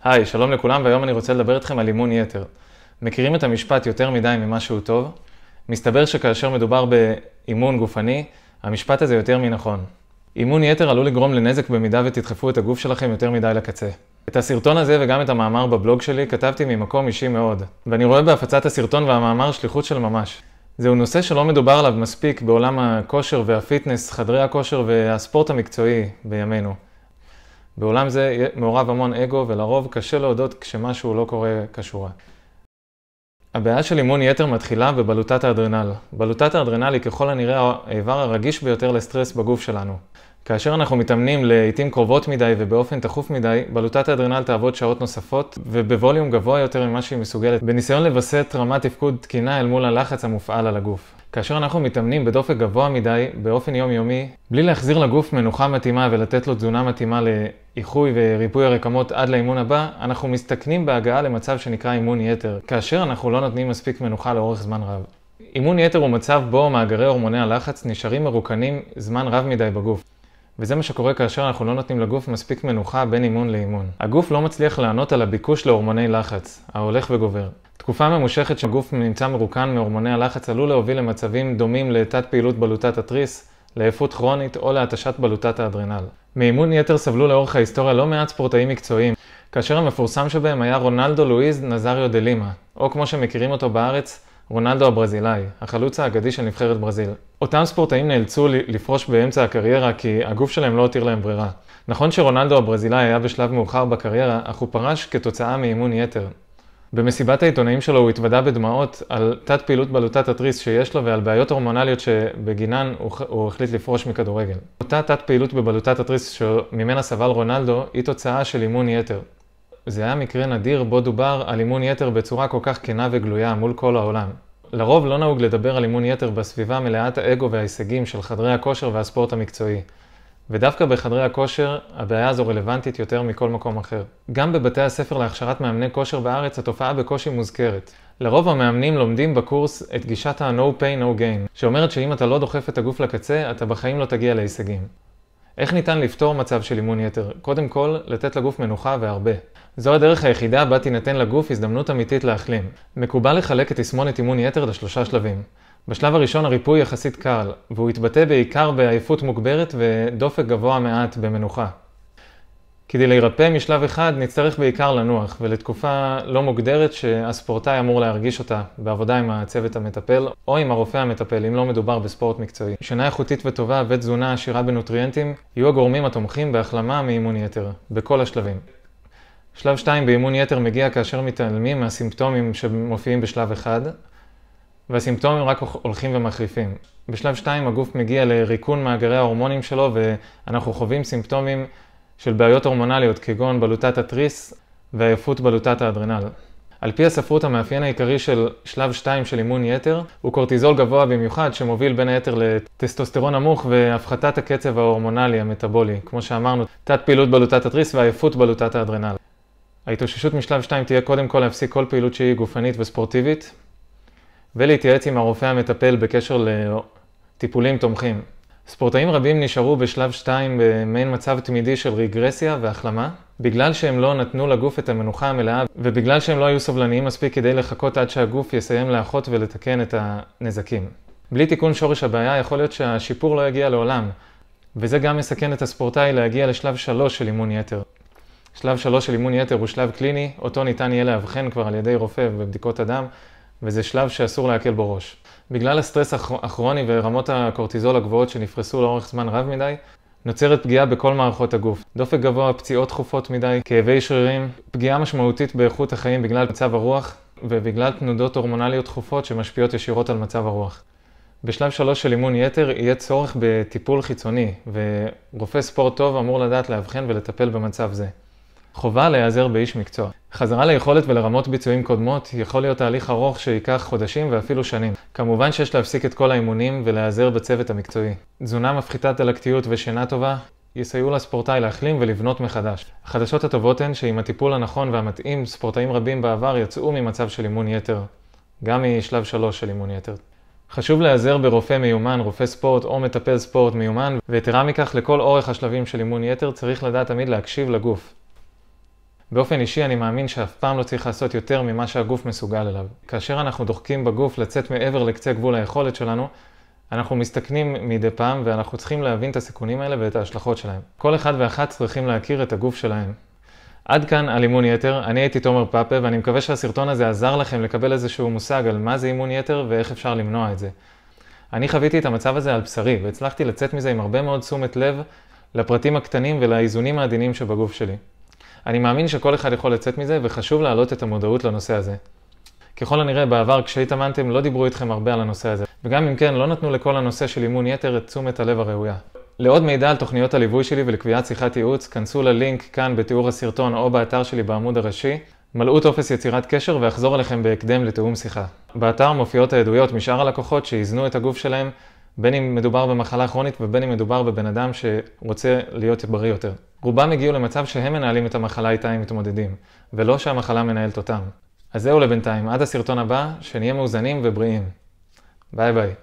היי, שלום לכולם, והיום אני רוצה לדבר איתכם על אימון יתר. מכירים את המשפט יותר מדי ממה שהוא טוב? מסתבר שכאשר מדובר באימון גופני, המשפט הזה יותר מנכון. אימון יתר עלול לגרום לנזק במידה ותדחפו את הגוף שלכם יותר מדי לקצה. את הסרטון הזה וגם את המאמר בבלוג שלי כתבתי ממקום אישי מאוד, ואני רואה בהפצת הסרטון והמאמר שליחות של ממש. זהו נושא שלא מדובר עליו מספיק בעולם הכושר והפיטנס, חדרי הכושר והספורט המקצועי בימינו. בעולם זה מעורב המון אגו, ולרוב קשה להודות כשמשהו לא קורה כשורה. הבעיה של אימון יתר מתחילה בבלוטת האדרנל. בלוטת האדרנל היא ככל הנראה האיבר הרגיש ביותר לסטרס בגוף שלנו. כאשר אנחנו מתאמנים לעתים קרובות מדי ובאופן תכוף מדי, בלוטת האדרנל תעבוד שעות נוספות ובווליום גבוה יותר ממה שהיא מסוגלת, בניסיון לבסט רמת תפקוד תקינה אל מול הלחץ המופעל על הגוף. כאשר אנחנו מתאמנים בדופק גבוה מדי באופן יומיומי, בלי להחזיר לגוף מנוחה מתאימה ולתת לו תזונה מתאימה לאיחוי וריפוי הרקמות עד לאימון הבא, אנחנו מסתכנים בהגעה למצב שנקרא אימון יתר, כאשר אנחנו לא נותנים מספיק מנוחה לאורך זמן רב. אימון יתר הוא מצב בו מאגרי הורמוני הלחץ נשארים מרוקנים זמן רב מדי בגוף. וזה מה שקורה כאשר אנחנו לא נותנים לגוף מספיק מנוחה בין אימון לאימון. הגוף לא מצליח לענות על הביקוש להורמוני לחץ, ההולך וגובר. תקופה ממושכת שהגוף נמצא מרוקן מהורמוני הלחץ עלול להוביל למצבים דומים לתת פעילות בלוטת התריס, לעייפות כרונית או להתשת בלוטת האדרנל. מאימון יתר סבלו לאורך ההיסטוריה לא מעט ספורטאים מקצועיים, כאשר המפורסם שבהם היה רונלדו לואיז נזריו דה לימה, או כמו שמכירים אותו בארץ, רונלדו הברזילאי, החלוץ האגדי של נבחרת ברזיל. אותם ספורטאים נאלצו לפרוש באמצע הקריירה כי הגוף שלהם לא הותיר להם ברירה. נכון שרונלדו הברזילאי היה בשלב מאוחר בקריירה, אך הוא פרש כתוצאה מאימון יתר. במסיבת העיתונאים שלו הוא התוודע בדמעות על תת פעילות בלוטת התריס שיש לו ועל בעיות הורמונליות שבגינן הוא החליט לפרוש מכדורגל. אותה תת פעילות בבלוטת התריס שממנה סבל רונלדו היא תוצאה של אימון יתר. זה היה מקרה נדיר בו דובר על אימון יתר בצורה כל כך כנה וגלויה מול כל העולם. לרוב לא נהוג לדבר על אימון יתר בסביבה מלאת האגו וההישגים של חדרי הכושר והספורט המקצועי. ודווקא בחדרי הכושר, הבעיה הזו רלוונטית יותר מכל מקום אחר. גם בבתי הספר להכשרת מאמני כושר בארץ, התופעה בקושי מוזכרת. לרוב המאמנים לומדים בקורס את גישת ה-No pain, no gain, שאומרת שאם אתה לא דוחף את הגוף לקצה, אתה בחיים לא תגיע להישגים. איך ניתן לפתור מצב של אימון יתר? קודם כל, לתת לגוף מנוחה והרבה. זו הדרך היחידה בה תינתן לגוף הזדמנות אמיתית להחלים. מקובל לחלק את תסמונת אימון יתר לשלושה שלבים. בשלב הראשון הריפוי יחסית קל, והוא יתבטא בעיקר בעייפות מוגברת ודופק גבוה מעט במנוחה. כדי להירפא משלב אחד נצטרך בעיקר לנוח, ולתקופה לא מוגדרת שהספורטאי אמור להרגיש אותה בעבודה עם הצוות המטפל או עם הרופא המטפל, אם לא מדובר בספורט מקצועי. שינה איכותית וטובה ותזונה עשירה בנוטריאנטים יהיו הגורמים התומכים בהחלמה מאימון יתר, בכל השלבים. שלב 2 באימון יתר מגיע כאשר מתעלמים מהסימפטומים שמופיעים בשלב 1, והסימפטומים רק הולכים ומחריפים. בשלב 2 הגוף מגיע לריקון מאגרי ההורמונים שלו ואנחנו חווים סימפטומים של בעיות הורמונליות כגון בלוטת התריס ועייפות בלוטת האדרנל. על פי הספרות המאפיין העיקרי של שלב 2 של אימון יתר הוא קורטיזול גבוה במיוחד שמוביל בין היתר לטסטוסטרון נמוך והפחתת הקצב ההורמונלי המטאבולי, כמו שאמרנו, תת פעילות בלוטת התריס ועייפות בלוטת האדרנל. ההתאוששות משלב 2 תהיה קודם כל להפסיק כל פעילות שהיא גופנית וספורטיבית ולהתייעץ עם הרופא המטפל בקשר לטיפולים תומכים. ספורטאים רבים נשארו בשלב 2 במעין מצב תמידי של רגרסיה והחלמה, בגלל שהם לא נתנו לגוף את המנוחה המלאה ובגלל שהם לא היו סובלניים מספיק כדי לחכות עד שהגוף יסיים לאחות ולתקן את הנזקים. בלי תיקון שורש הבעיה יכול להיות שהשיפור לא יגיע לעולם, וזה גם מסכן את הספורטאי להגיע לשלב 3 של אימון יתר. שלב 3 של אימון יתר הוא שלב קליני, אותו ניתן יהיה להבחן כבר על ידי רופא בבדיקות הדם, וזה שלב שאסור להקל בו ראש. בגלל הסטרס הכרוני ורמות הקורטיזול הגבוהות שנפרסו לאורך זמן רב מדי, נוצרת פגיעה בכל מערכות הגוף. דופק גבוה, פציעות תכופות מדי, כאבי שרירים, פגיעה משמעותית באיכות החיים בגלל מצב הרוח, ובגלל תנודות הורמונליות תכופות שמשפיעות ישירות על מצב הרוח. בשלב 3 של אימון יתר יהיה צורך בטיפול חיצוני, ורופא ספורט טוב אמור לדעת להבחן ולטפל במצב זה. חובה להיעזר באיש מקצוע. חזרה ליכולת ולרמות ביצועים קודמות יכול להיות תהליך ארוך שיקח חודשים ואפילו שנים. כמובן שיש להפסיק את כל האימונים ולהיעזר בצוות המקצועי. תזונה מפחיתת דלקתיות ושינה טובה יסייעו לספורטאי להחלים ולבנות מחדש. החדשות הטובות הן שעם הטיפול הנכון והמתאים, ספורטאים רבים בעבר יצאו ממצב של אימון יתר, גם משלב 3 של אימון יתר. חשוב להיעזר ברופא מיומן, רופא ספורט או מטפל ספורט מיומן, ויתרה מכך לכל אורך השלבים של אימון יתר צריך לדעת תמיד להקשיב לגוף. באופן אישי אני מאמין שאף פעם לא צריך לעשות יותר ממה שהגוף מסוגל אליו. כאשר אנחנו דוחקים בגוף לצאת מעבר לקצה גבול היכולת שלנו, אנחנו מסתכנים מדי פעם ואנחנו צריכים להבין את הסיכונים האלה ואת ההשלכות שלהם. כל אחד ואחת צריכים להכיר את הגוף שלהם. עד כאן על אימון יתר, אני הייתי תומר פאפה ואני מקווה שהסרטון הזה עזר לכם לקבל איזשהו מושג על מה זה אימון יתר ואיך אפשר למנוע את זה. אני חוויתי את המצב הזה על בשרי והצלחתי לצאת מזה עם הרבה מאוד תשומת לב לפרטים הקטנים ולאיזונים העדינים שבגוף שלי. אני מאמין שכל אחד יכול לצאת מזה וחשוב להעלות את המודעות לנושא הזה. ככל הנראה בעבר כשהתאמנתם לא דיברו איתכם הרבה על הנושא הזה, וגם אם כן לא נתנו לכל הנושא של אימון יתר את תשומת הלב הראויה. לעוד מידע על תוכניות הליווי שלי ולקביעת שיחת ייעוץ, כנסו ללינק כאן בתיאור הסרטון או באתר שלי בעמוד הראשי, מלאו טופס יצירת קשר ואחזור אליכם בהקדם לתיאום שיחה. באתר מופיעות העדויות משאר הלקוחות שאיזנו את הגוף שלהם, בין אם מדובר במחלה כרונית ובין אם מדובר בבן אדם שרוצה להיות בריא יותר. רובם הגיעו למצב שהם מנהלים את המחלה איתה הם מתמודדים, ולא שהמחלה מנהלת אותם. אז זהו לבינתיים, עד הסרטון הבא, שנהיה מאוזנים ובריאים. ביי ביי.